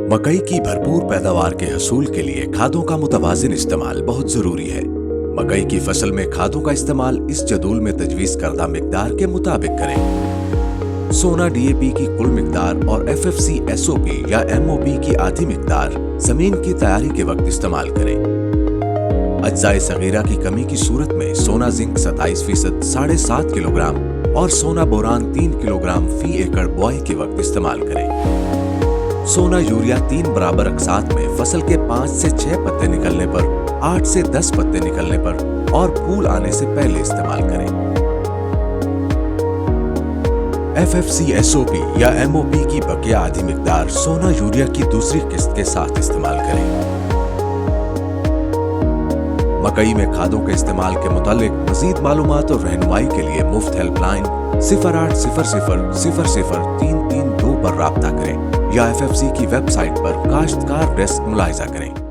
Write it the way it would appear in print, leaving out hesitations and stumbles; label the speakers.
Speaker 1: मकई की भरपूर पैदावार के हसूल के लिए खादों का मुतवाजिन इस्तेमाल बहुत जरूरी है। मकई की फसल में खादों का इस्तेमाल इस जदूल में तजवीज करदा मिकदार के मुताबिक करें। सोना डीएपी की कुल मिकदार और एफएफसी एसओपी या एमओपी की आधी मिकदार जमीन की तैयारी के वक्त इस्तेमाल करें। अज्जाए सगीरा की कमी की सूरत में सोना जिंक 27% 7.5 किलोग्राम और सोना बोरान 3 किलोग्राम फी एकड़ बुआई के वक्त इस्तेमाल करें। सोना यूरिया 3 बराबर अकसात में फसल के 5 से 6 पत्ते निकलने पर, 8 से 10 पत्ते निकलने पर और फूल आने से पहले इस्तेमाल करें। एफएफसी एसओपी या एमओपी की बकिया आधी मिकदार सोना यूरिया की दूसरी किस्त के साथ इस्तेमाल करें। मकई में खादों के इस्तेमाल के मुतालिक मजीद मालूमात और रहनुमाई के लिए मुफ्त हेल्पलाइन 0800 00332 पर राब्ता करें या एफएफसी की वेबसाइट पर काश्तकार डेस्क मुलाहिजा करें।